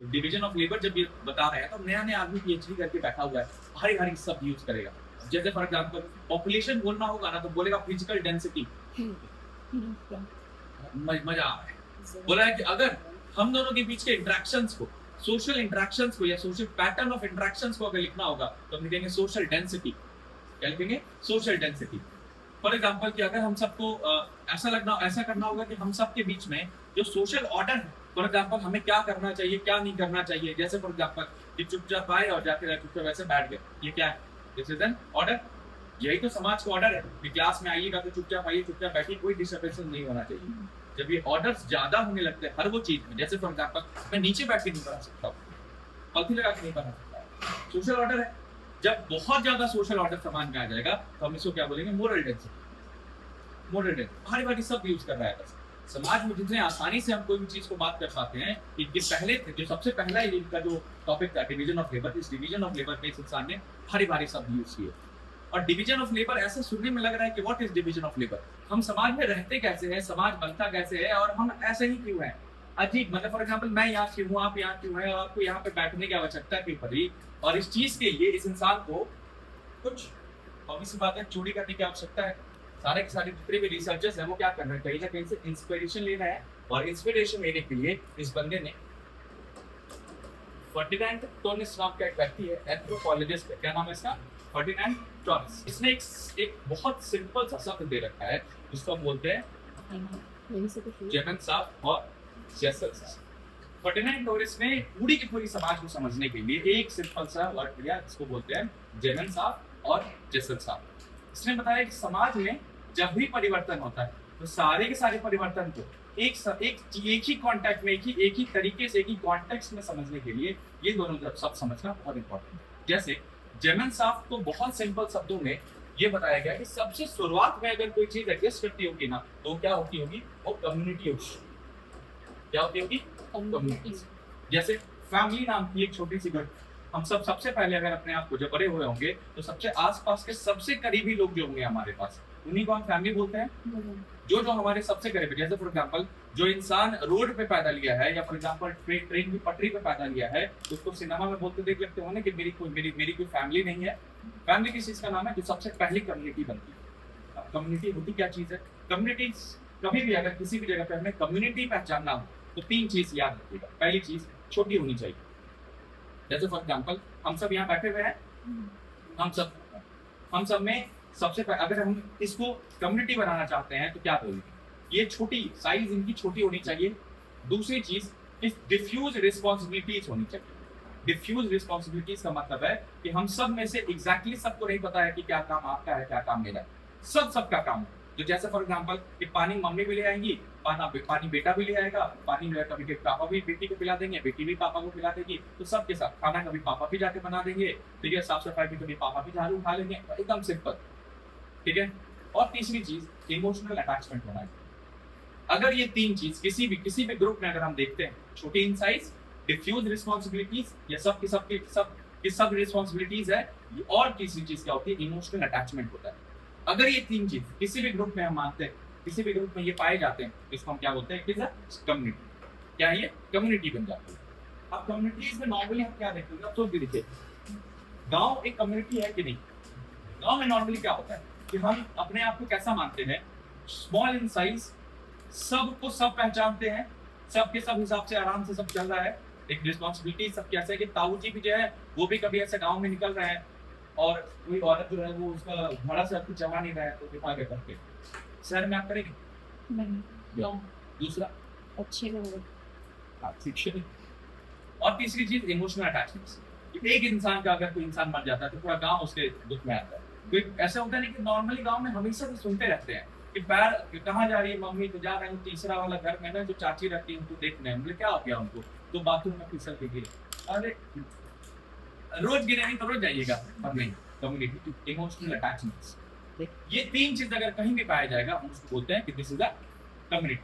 Division of labour जब ये बता रहे हैं तो नया नया आदमी पीएचडी करके बैठा हुआ है, भारी भारी सब यूज करेगा। जैसे फॉर एग्जाम्पल पॉपुलेशन बोलना होगा ना तो बोलेगा फिजिकल डेंसिटी। मजा आ रहा है। बोला है कि अगर हम दोनों के बीच के इंटरेक्शंस को, सोशल इंटरेक्शंस को या सोशल पैटर्न ऑफ इंटरेक्शंस को अगर लिखना होगा तो हम लिखेंगे सोशल डेंसिटी। क्या लिखेंगे? Social density. फॉर एग्जाम्पल कि अगर हम सबको ऐसा करना होगा कि हम सबके बीच में जो सोशल ऑर्डर है, फॉर एग्जाम्पल हमें क्या करना चाहिए क्या नहीं करना चाहिए, जैसे फॉर एग्जाम्पल कि चुपचाप आए और जाके चुपचाप वैसे बैठ गए, ये क्या है? This is an order. यही तो समाज का ऑर्डर है कि क्लास में आइएगा तो चुपचाप आइए, चुपचाप बैठिए, कोई डिस्टर्बेंस नहीं होना चाहिए। जब ये ऑर्डर्स ज्यादा होने लगते हैं हर वो चीज में, जैसे फॉर एग्जाम्पल मैं नीचे बैठ के नहीं पढ़ा सकता, पंक्ति लगा के नहीं पढ़ा सकता, सोशल ऑर्डर है। जब बहुत ज्यादा सोशल ऑर्डर समाज में आ जाएगा तो हम इसको क्या बोलेंगे? Moral density. मोरल डेंसिटी भारी भारी सब यूज कर रहा है। बस समाज में जितने आसानी से हम कोई भी चीज को बात कर पाते हैं, इनके पहले जो सबसे पहला इनका जो टॉपिक था डिवीजन ऑफ लेबर, इस डिवीजन ऑफ लेबर में इस इंसान ने भारी भारी सब यूज किए। और डिवीजन ऑफ लेबर ऐसे सुनने में लग रहा है कि what is division of labour, हम समाज में रहते कैसे हैं, समाज बनता कैसे है और हम ऐसे ही क्यों हैं, अजीब। मतलब फॉर एग्जांपल मैं यहाँ क्यों हूँ, आप यहाँ क्यों हैं, और आपको यहाँ पे बैठने की आवश्यकता क्यों पड़ी, और इस चीज के लिए इस इंसान को कुछ ऑब्वियस बात है चोरी करने की आवश्यकता है। सारे के सारे जितने भी रिसर्चर्स हैं वो क्या कर रहे हैं? कहीं ना कहीं से इंस्पिरेशन लेना है, और इंस्पिरेशन लेने के लिए इस बंदे ने फर्डिनेंड टोनिस नाम का एक व्यक्ति है, एंथ्रोपोलॉजिस्ट है, क्या नाम है इसका? फर्डिनेंड टोनिस। इसने एक बहुत सिंपल सा शब्द दे रखा है जिसको हम बोलते हैं जेमन साफ और जेसल साफ। फर्डिनेंड टोनिस ने पूरी की पूरी समाज को समझने के लिए एक सिंपल सा वर्ड दिया जिसको बोलते हैं जेमन साफ और जेसल साफ। इसने बताया कि समाज में जब भी परिवर्तन होता है तो सारे के सारे परिवर्तन को एक ही कॉन्टेक्ट में, एक ही तरीके से, एक ही कॉन्टेक्स्ट में समझने के लिए ये दोनों सब समझना बहुत इंपॉर्टेंट है। जैसे जेमन साफ को बहुत सिंपल शब्दों में ये बताया गया कि सबसे शुरुआत में अगर कोई चीज एग्जिस्ट करती होगी ना तो क्या होती होगी? वो कम्युनिटी होगी। क्या होती होगी? कम्युनिटी। जैसे फैमिली नाम की एक छोटी सी घर, हम सब सबसे पहले अगर अपने आप को जब बड़े हुए होंगे तो सबसे आसपास के सबसे करीबी लोग जो होंगे हमारे पास, उन्हीं को हम फैमिली बोलते हैं। जो हमारे सबसे करीबी, जैसे फॉर एग्जांपल जो इंसान रोड पे पैदा लिया है या फॉर एग्जांपल ट्रेन की पटरी पे पैदा लिया है, तो उसको सिनेमा में बोलते देख लगते हो ना कि मेरी कोई फैमिली नहीं है। फैमिली किस चीज का नाम है? जो सबसे पहली कम्युनिटी बनती है। कम्युनिटी होती क्या चीज है? कम्युनिटी कभी भी अगर किसी भी जगह पे हमें कम्युनिटी पहचानना हो तो तीन चीज याद रखिएगा। पहली चीज छोटी होनी चाहिए। जैसे फॉर एग्जांपल हम सब यहाँ बैठे हुए हैं, हम सब में सबसे अगर हम इसको कम्युनिटी बनाना चाहते हैं तो क्या बोलेंगे? ये छोटी साइज इनकी छोटी होनी चाहिए। दूसरी चीज इस डिफ्यूज रिस्पॉन्सिबिलिटीज होनी चाहिए। डिफ्यूज रिस्पॉन्सिबिलिटीज का मतलब है कि हम सब में से एग्जैक्टली सबको नहीं पता है कि क्या काम आपका है क्या काम मेरा है, सबका काम है। जो जैसे फॉर एग्जांपल कि पानी मम्मी भी ले आएंगी, पानी बेटा भी ले आएगा, पानी जो है कभी पापा भी बेटी को पिला देंगे, बेटी भी पापा को पिला देगी, तो सबके साथ खाना कभी पापा भी जाके बना देंगे, ठीक है, साफ सफाई भी कभी पापा भी झाड़ू उठा लेंगे, एकदम सिंपल, ठीक है। और तीसरी चीज इमोशनल अटैचमेंट होना है। अगर ये तीन चीज किसी भी ग्रुप में अगर हम देखते हैं, छोटी इन साइज, डिफ्यूज रिस्पॉन्सिबिलिटीज, ये सब रिस्पॉन्सिबिलिटीज है, और तीसरी चीज क्या होती है? इमोशनल अटैचमेंट होता है। अगर ये तीन चीज किसी भी ग्रुप में हम मानते हैं, किसी भी ग्रुप में ये पाए जाते हैं, इसको हम क्या बोलते हैं? कम्युनिटी। क्या ये कम्युनिटी बन जाती है। अब कम्युनिटीज में नॉर्मली हम क्या देखते हैं? अब सोच के देखिए, गांव एक कम्युनिटी है कि नहीं? गांव में नॉर्मली क्या होता है कि हम अपने आप को कैसा मानते हैं? स्मॉल इन साइज, सबको सब पहचानते हैं, सबके सब हिसाब से आराम से सब चल रहा है। एक रिस्पॉन्सिबिलिटी सब कैसे है कि ताऊ जी भी जो है वो भी कभी ऐसे गाँव में निकल रहे हैं और कोई औरत जो है वो उसका घोड़ा से आपको चला नहीं रहा है तो दिखा के करके शहर में आप करेंगे नहीं। दूसरा अच्छे शिक्षण। और तीसरी चीज इमोशनल अटैचमेंट। एक इंसान का अगर कोई इंसान मर जाता है तो पूरा गांव उसके दुख में आता है। कोई ऐसा होता नहीं कि नॉर्मली गांव में हमेशा से सुनते रहते हैं कि पैर कहाँ जा रही है मम्मी, तो जा रहे हैं तीसरा वाला घर में ना जो चाची रहती है उनको देखने, बोले क्या हो गया उनको, तो बाथरूम में फिसल के गिरे। अरे रोज गिरे नहीं तो रोज जाइएगा, पर नहीं। कम्युनिटी, इमोशनल अटैचमेंट्स, ये तीन चीज अगर कहीं भी पाया जाएगा हम उसको बोलते हैं कि दिस इज अ कम्युनिटी।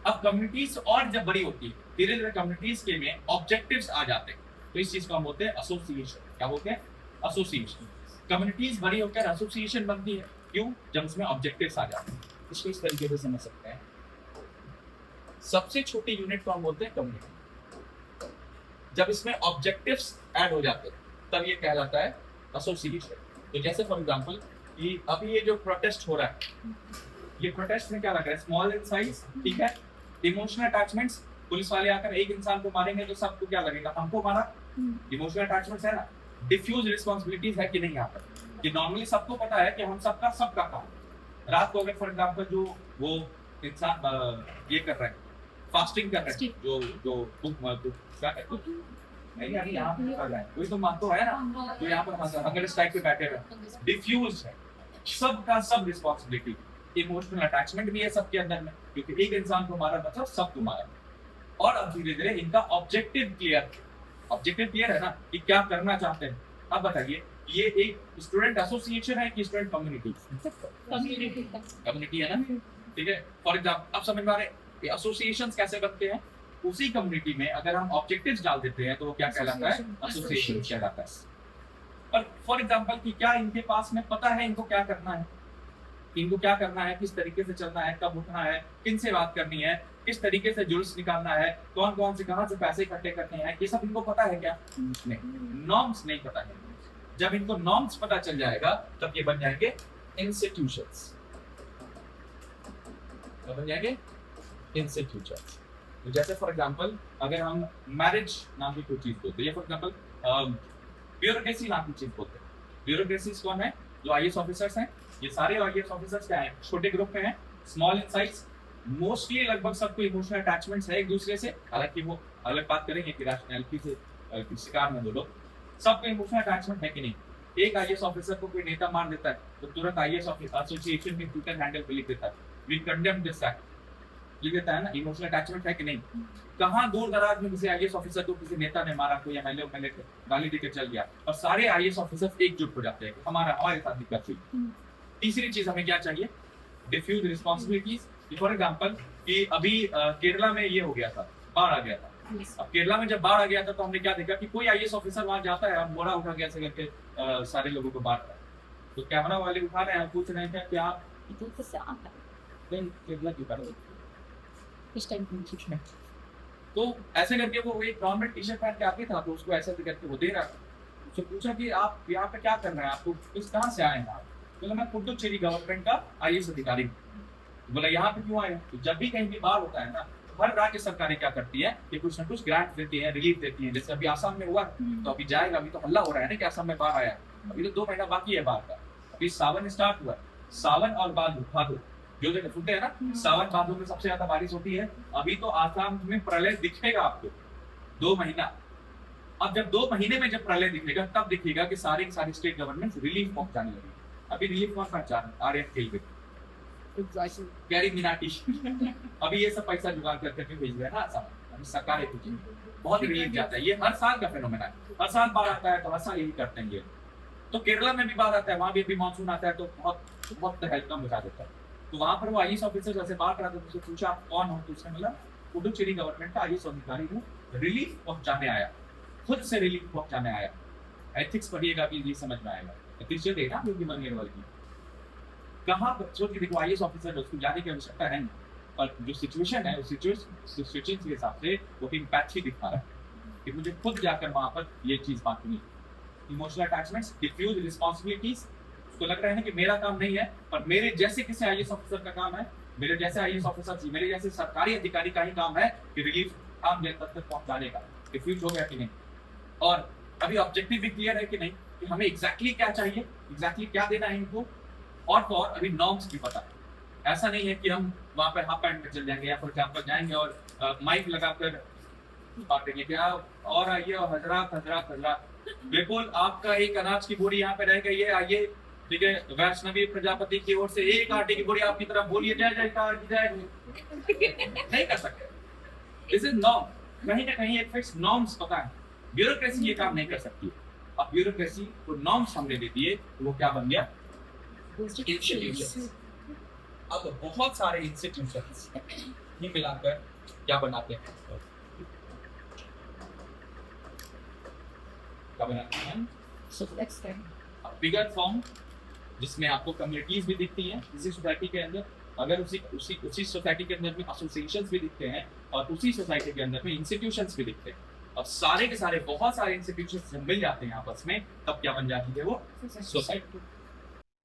अब कम्युनिटीज और जब बड़ी होती है धीरे धीरे कम्युनिटीज के में ऑब्जेक्टिव्स आ जाते हैं, तो इस चीज को हम बोलते हैं एसोसिएशन। क्या बोलते हैं? एसोसिएशन। कम्युनिटीज बड़ी होकर एसोसिएशन बनती है, क्यों? जब उसमें ऑब्जेक्टिव्स आ जाते हैं। इसको इस तरीके से समझ सकते हैं। सबसे छोटी यूनिट को हम बोलते हैं कम्युनिटी। जब इसमें ऑब्जेक्टिव्स ऐड हो जाते हैं तब ये कहलाता है एसोसिएशन। तो जैसे फॉर एग्जांपल कि अभी ये जो प्रोटेस्ट हो रहा है, ये प्रोटेस्ट में क्या लग रहा है, स्मॉल इन साइज, ठीक है, इमोशनल अटैचमेंट्स, पुलिस वाले आकर एक इंसान को मारेंगे तो सबको क्या लगेगा, हमको मारा, इमोशनल अटैचमेंट्स है ना। डिफ्यूज रिस्पॉन्सिबिलिटीज है कि नहीं यहाँ पर, कि नॉर्मली सबको पता है कि हम सबका काम, रात को अगर फॉर एग्जांपल जो वो इंसान ये कर रहा है, फास्टिंग कर रहा है, जो नहीं अभी यहाँ पे कर रहा है, कोई तो मान तो है ना, तो यहाँ पर हंगर स्ट्राइक पे बैठे हुए, डिफ्यूज है, सबका सब रिस्पॉन्सिबिलिटी, इमोशनल अटैचमेंट भी है सबके अंदर में, क्योंकि एक इंसान को मारा मतलब सबको मारा। और अब धीरे धीरे इनका ऑब्जेक्टिव क्लियर है ना कि क्या करना चाहते हैं। अब बताइए ये एक स्टूडेंट एसोसिएशन है कि स्टूडेंट कम्युनिटी है ना, ठीक है। फॉर एग्जाम्पल अब समझ में आ रहे हैं एसोसिएशंस कैसे बनते हैं। उसी कम्युनिटी में अगर हम ऑब्जेक्टिव्स डाल देते हैं तो वो क्या कहलाता है, एसोसिएशन कहलाता है। और फॉर एग्जाम्पल कि क्या इनके पास में पता है इनको क्या करना है, किस तरीके से चलना है, कब उठना है, किन से बात करनी है, किस तरीके से जुलूस निकालना है, कौन से कहां से पैसे इकट्ठे करने हैं, ये सब इनको पता है क्या? नहीं, नॉर्म्स नहीं पता है। जब इनको नॉर्म्स पता चल जाएगा तब ये बन जाएंगे इंस्टीट्यूशंस। तो जैसे फॉर एग्जांपल अगर हम मैरिज नाम की कोई चीज बोलते हैं, फॉर एग्जांपल ब्यूरोक्रेसी नाम की चीज बोलते हैं। ब्यूरोक्रेसी कौन है? जो आईएएस ऑफिसर्स हैं। ये सारे आईएएस ऑफिसर्स क्या हैं? छोटे ग्रुप में हैं, स्मॉल इन साइज, मोस्टली लगभग सबको इमोशनल अटैचमेंट्स है एक दूसरे से, हालांकि वो अलग बात करेंगे कि रैशनैलिटी से शिकार में दो लोग, सबको इमोशनल अटैचमेंट है कि नहीं। एक आईएएस ऑफिसर को कोई नेता मार देता है तो तुरंत आईएएस एसोसिएशन के ट्विटर हैंडल पे लिख देता है, वी कंडेम दिस एक्ट, लिख देता है ना। इमोशनल अटैचमेंट है कि नहीं? कहां दूर दराज में किसी आईएएस ऑफिसर को किसी नेता ने मारा, कोई एमएलए गाली देकर चल गया और सारे आईएएस ऑफिसर्स एकजुट हो जाते हैं हमारे साथ दिक्कत हुई। तीसरी चीज हमें क्या चाहिए? Diffuse responsibilities. फॉर एग्जांपल कि अभी केरला में ये हो गया था, बाढ़ आ गया था। अब केरला में जब बाढ़ आ गया था तो हमने क्या देखा कि कोई आईएएस ऑफिसर वहां जाता है, हम बोरा उठा के ऐसे करके सारे लोगों को बांटता है, तो कैमरा वाले उठा रहे हैं, पूछ रहे हैं कि आप केरला क्यों कर रहे हो इस टाइम में? तो ऐसे करके वो एक नॉर्मल टी शर्ट पहन के आके था, तो उसको ऐसे करके वो दे रहा था। उससे पूछा कि आप यहाँ पे क्या कर रहे हैं, आपको किस कहाँ से आए हैं आप? तो मैं पुडुचेरी गवर्नमेंट का आईएएस अधिकारी हूँ। बोला यहाँ पे क्यों आए? तो जब भी कहीं भी बाढ़ होता है ना, तो हर राज्य सरकारें क्या करती है कि कुछ ना कुछ ग्रांट देती है, रिलीफ देती है। जैसे अभी आसाम में हुआ तो अभी जाएगा, अभी तो हल्ला हो रहा है ना कि आसाम में बाढ़ आया, अभी तो 2 महीना बाकी है बाढ़ का। अभी सावन स्टार्ट हुआ, सावन और भादो जो जगह सुनते हैं ना, सावन भादो में सबसे ज्यादा बारिश होती है। अभी तो आसाम में प्रलय दिखेगा आपको 2 महीना। अब जब 2 महीने में जब प्रलय दिखेगा तब दिखेगा कि सारी स्टेट गवर्नमेंट रिलीफ पहुंचाने लगी। अभी रिलीफ कौन पहुंचा रहा है? आरएफ कैरी मिनाटी अभी ये सब पैसा जुगाड़ करके भेज रहे हैं ना आसाम, सरकार बहुत रिलीफ जाता है। ये हर साल का फेनोमेना है, हर साल बाढ़ आता है तो हर साल यही करते हैं ये। तो केरला में भी बाढ़ आता है, वहां भी मानसून आता है तो बहुत हेल्प बचा देता है। तो वहां पर वो आईएएस ऑफिसर जैसे बात रहा था, तो उससे पूछा आप कौन हो? तो उसने बोला पुडुचेरी गवर्नमेंट का आईएएस अधिकारी हूँ, रिलीफ पहुंचाने आया, खुद से रिलीफ पहुंचाने आया। एथिक्स पढ़िएगा कि ये समझ में आएगा। एथिक्स जो देना क्योंकि बनेगा वाली कहाँ बच्चों की देखो आईएएस ऑफिसर उसको जाने की आवश्यकता है नहीं, और जो सिचुएशन है उस सिचुएशन के हिसाब से वो एम्पैथी दिखा रहा है कि मुझे खुद जाकर वहां पर ये चीज बांटनी। इमोशनल अटैचमेंट्स, डिफ्यूज रिस्पॉन्सिबिलिटीज, उसको लग रहा है कि मेरा काम नहीं है, पर मेरे जैसे किसी आईएएस ऑफिसर का काम है, मेरे जैसे आईएएस ऑफिसर, मेरे जैसे सरकारी अधिकारी का ही काम है कि रिलीफ आम जनता तक पहुंचाने का। डिफ्यूज हो गया कि नहीं? और अभी ऑब्जेक्टिव भी क्लियर है कि नहीं कि हमें एग्जैक्टली क्या चाहिए, एग्जैक्टली क्या देना है इनको, और तो और अभी नॉर्म्स भी पता है। ऐसा नहीं है कि हम वहां पर हाफ पैंट में चल जाएंगे या फॉर एग्जाम्पल जाएंगे और माइक लगाकर बांटेंगे क्या और आइए और हजरात बिल्कुल आपका एक अनाज की बोरी यहाँ पे रह गई है, आइए ठीक है, वैष्णवी प्रजापति की ओर से एक आटे की बोरी आपकी तरफ बोलिए, जय जयकार जय। नहीं कर सकते, दिस इज नॉर्म। कहीं ना कहीं एक फिक्स नॉर्म्स पता है। ब्यूरोक्रेसी ये काम नहीं कर सकती। अब ब्यूरोक्रेसी को नॉर्म्स हमने दे दिए तो वो क्या बन गया? इंस्टीट्यूशंस। अब बहुत सारे इंस्टीट्यूशंस ही मिलाकर क्या बनाते हैं? क्या बनाते हैं? बिगर फॉर्म, जिसमें आपको कम्युनिटीज भी दिखती हैं इसी सोसाइटी के अंदर। अगर उसी सोसाइटी के अंदर में एसोसिएशंस भी दिखते हैं और उसी सोसाइटी के अंदर में इंस्टीट्यूशंस भी दिखते हैं। अब सारे के सारे बहुत सारे इंस्टीट्यूशन जब मिल जाते हैं आपस में, तब क्या बन जाती है वो सोसाइटी।